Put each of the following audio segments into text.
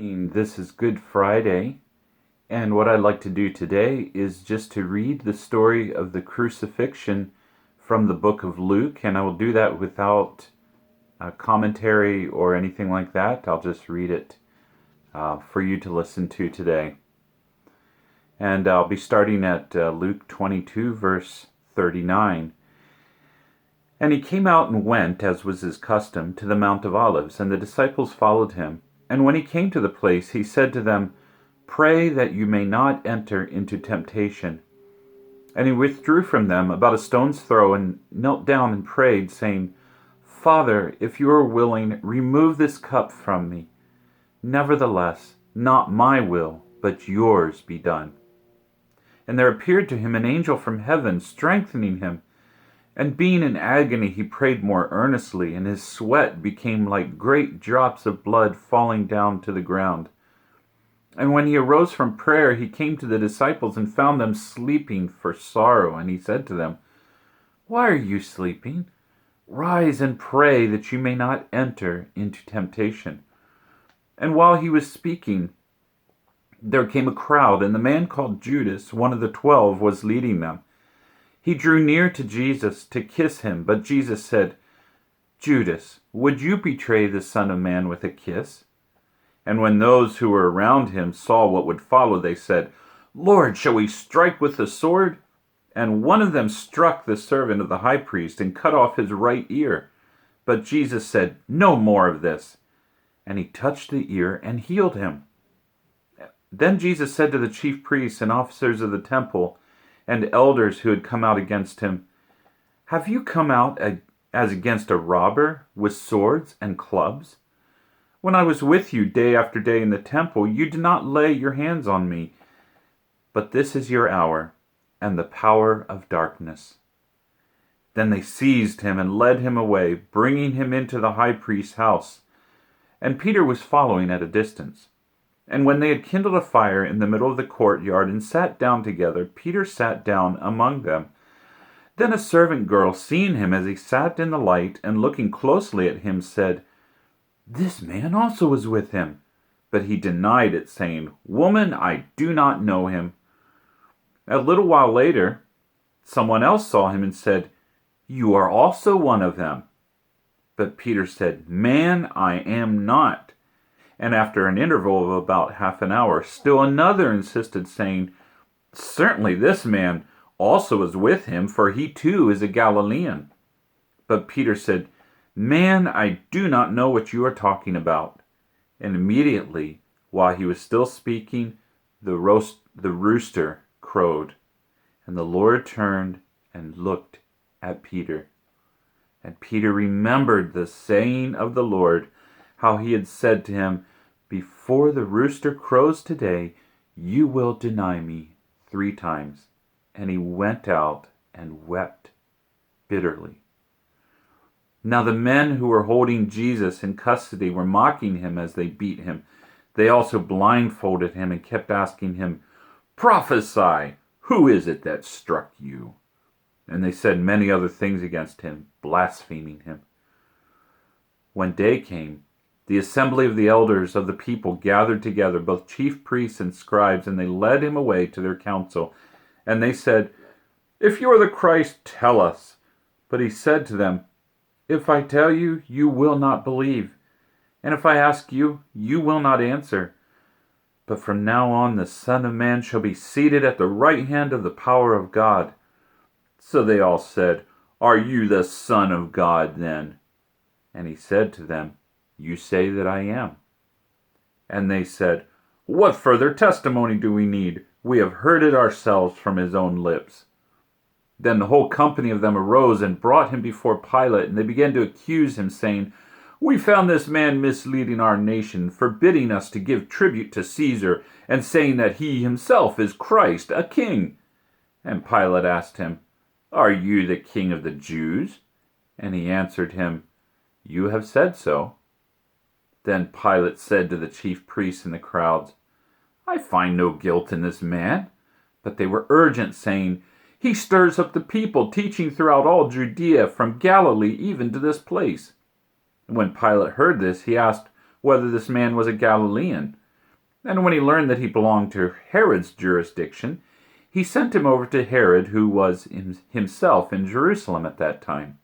This is Good Friday, and what I'd like to do today is just to read the story of the crucifixion from the book of Luke, and I will do that without a commentary or anything like that. I'll just read it for you to listen to today. And I'll be starting at Luke 22, verse 39. And he came out and went, as was his custom, to the Mount of Olives, and the disciples followed him. And when he came to the place, he said to them, "Pray that you may not enter into temptation." And he withdrew from them about a stone's throw, and knelt down and prayed, saying, "Father, if you are willing, remove this cup from me. Nevertheless, not my will, but yours be done." And there appeared to him an angel from heaven, strengthening him. And being in agony, he prayed more earnestly, and his sweat became like great drops of blood falling down to the ground. And when he arose from prayer, he came to the disciples and found them sleeping for sorrow. And he said to them, "Why are you sleeping? Rise and pray that you may not enter into temptation." And while he was speaking, there came a crowd, and the man called Judas, one of the 12, was leading them. He drew near to Jesus to kiss him, but Jesus said, "Judas, would you betray the Son of Man with a kiss?" And when those who were around him saw what would follow, they said, "Lord, shall we strike with the sword?" And one of them struck the servant of the high priest and cut off his right ear. But Jesus said, "No more of this." And he touched the ear and healed him. Then Jesus said to the chief priests and officers of the temple and elders who had come out against him, "Have you come out as against a robber with swords and clubs? When I was with you day after day in the temple, you did not lay your hands on me. But this is your hour and the power of darkness." Then they seized him and led him away, bringing him into the high priest's house. And Peter was following at a distance. And when they had kindled a fire in the middle of the courtyard and sat down together, Peter sat down among them. Then a servant girl, seeing him as he sat in the light and looking closely at him, said, "This man also was with him." But he denied it, saying, "Woman, I do not know him." A little while later, someone else saw him and said, "You are also one of them." But Peter said, "Man, I am not." And after an interval of about half an hour, still another insisted, saying, "Certainly this man also is with him, for he too is a Galilean." But Peter said, "Man, I do not know what you are talking about." And immediately, while he was still speaking, the rooster crowed. And the Lord turned and looked at Peter. And Peter remembered the saying of the Lord, how he had said to him, "Before the rooster crows today, you will deny me 3 times." And he went out and wept bitterly. Now the men who were holding Jesus in custody were mocking him as they beat him. They also blindfolded him and kept asking him, "Prophesy, who is it that struck you?" And they said many other things against him, blaspheming him. When day came, the assembly of the elders of the people gathered together, both chief priests and scribes, and they led him away to their council. And they said, "If you are the Christ, tell us." But he said to them, "If I tell you, you will not believe. And if I ask you, you will not answer. But from now on the Son of Man shall be seated at the right hand of the power of God." So they all said, "Are you the Son of God then?" And he said to them, "You say that I am." And they said, "What further testimony do we need? We have heard it ourselves from his own lips." Then the whole company of them arose and brought him before Pilate, and they began to accuse him, saying, "We found this man misleading our nation, forbidding us to give tribute to Caesar, and saying that he himself is Christ, a king." And Pilate asked him, "Are you the king of the Jews?" And he answered him, "You have said so." Then Pilate said to the chief priests and the crowds, "I find no guilt in this man." But they were urgent, saying, "He stirs up the people, teaching throughout all Judea, from Galilee even to this place." And when Pilate heard this, he asked whether this man was a Galilean. And when he learned that he belonged to Herod's jurisdiction, he sent him over to Herod, who was himself in Jerusalem at that time.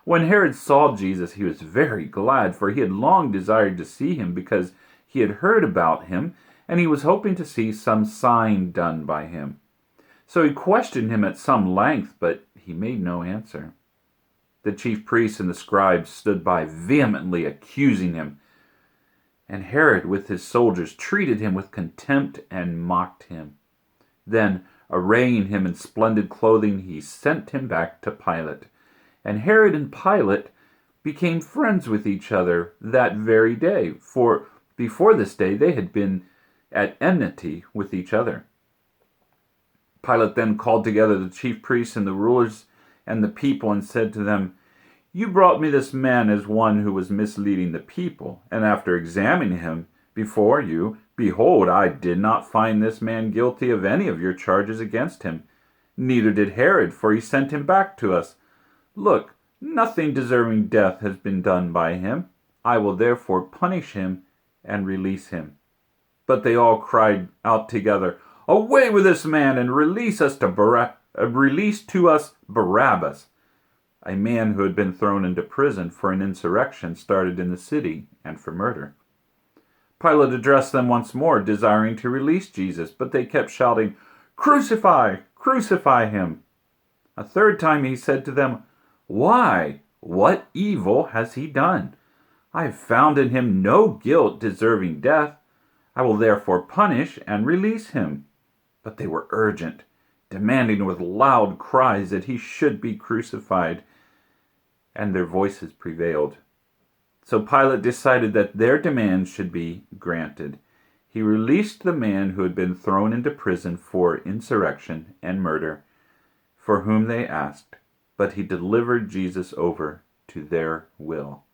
When Herod saw Jesus, he was very glad, for he had long desired to see him because he had heard about him, and he was hoping to see some sign done by him. So he questioned him at some length, but he made no answer. The chief priests and the scribes stood by, vehemently accusing him. And Herod, with his soldiers, treated him with contempt and mocked him. Then, arraying him in splendid clothing, he sent him back to Pilate. And Herod and Pilate became friends with each other that very day, for before this day they had been at enmity with each other. Pilate then called together the chief priests and the rulers and the people and said to them, "You brought me this man as one who was misleading the people, and after examining him before you, behold, I did not find this man guilty of any of your charges against him. Neither did Herod, for he sent him back to us. Look, nothing deserving death has been done by him. I will therefore punish him and release him." But they all cried out together, "Away with this man, and release to us Barabbas," a man who had been thrown into prison for an insurrection started in the city and for murder. Pilate addressed them once more, desiring to release Jesus, but they kept shouting, "Crucify! Crucify him!" A third time he said to them, "Why? What evil has he done? I have found in him no guilt deserving death. I will therefore punish and release him." But they were urgent, demanding with loud cries that he should be crucified, and their voices prevailed. So Pilate decided that their demands should be granted. He released the man who had been thrown into prison for insurrection and murder, for whom they asked, but he delivered Jesus over to their will.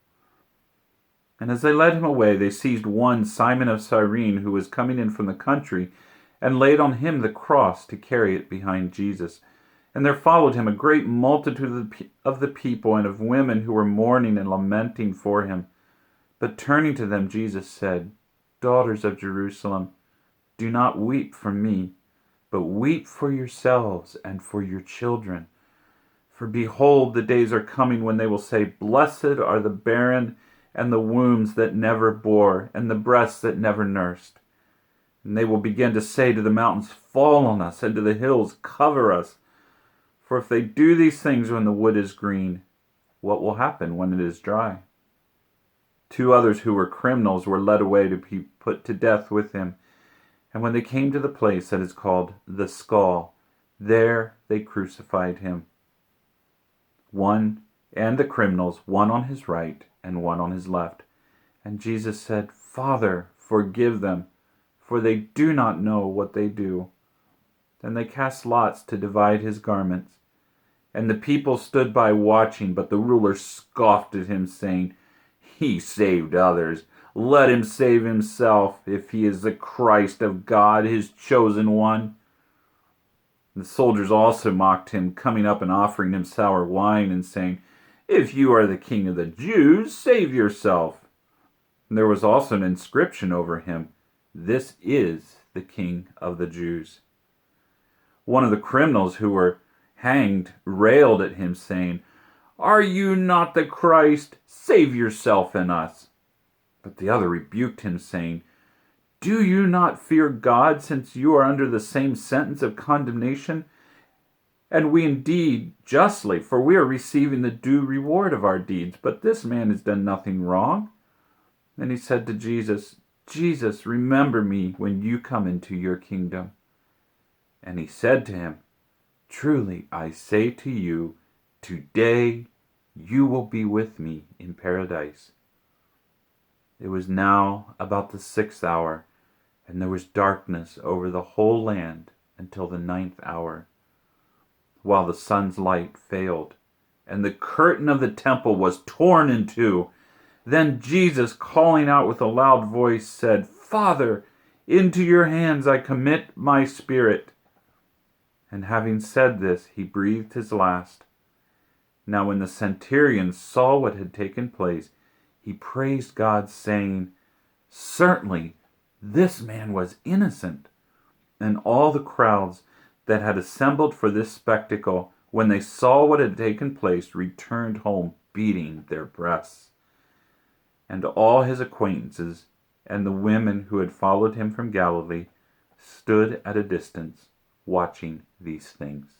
And as they led him away, they seized one, Simon of Cyrene, who was coming in from the country, and laid on him the cross to carry it behind Jesus. And there followed him a great multitude of the people and of women who were mourning and lamenting for him. But turning to them, Jesus said, "Daughters of Jerusalem, do not weep for me, but weep for yourselves and for your children. For behold, the days are coming when they will say, 'Blessed are the barren and the wombs that never bore, and the breasts that never nursed.' And they will begin to say to the mountains, 'Fall on us,' and to the hills, 'Cover us.' For if they do these things when the wood is green, what will happen when it is dry?" 2 others who were criminals were led away to be put to death with him. And when they came to the place that is called the Skull, there they crucified him, one and the criminals, one on his right and one on his left. And Jesus said, "Father, forgive them, for they do not know what they do." Then they cast lots to divide his garments. And the people stood by watching, but the ruler scoffed at him, saying, "He saved others. Let him save himself, if he is the Christ of God, his chosen one." The soldiers also mocked him, coming up and offering him sour wine and saying, "If you are the king of the Jews, save yourself." And there was also an inscription over him, "This is the King of the Jews." One of the criminals who were hanged railed at him, saying, "Are you not the Christ? Save yourself and us." But the other rebuked him, saying, "Do you not fear God, since you are under the same sentence of condemnation? And we indeed justly, for we are receiving the due reward of our deeds, but this man has done nothing wrong." Then he said to Jesus, "Jesus, remember me when you come into your kingdom." And he said to him, "Truly I say to you, today you will be with me in paradise." It was now about the 6th hour, and there was darkness over the whole land until the 9th hour, while the sun's light failed, and the curtain of the temple was torn in two. Then Jesus, calling out with a loud voice, said, "Father, into your hands I commit my spirit." And having said this, he breathed his last. Now when the centurion saw what had taken place, he praised God, saying, "Certainly This man was innocent. And all the crowds that had assembled for this spectacle, when they saw what had taken place, returned home beating their breasts. And all his acquaintances and the women who had followed him from Galilee stood at a distance, watching these things.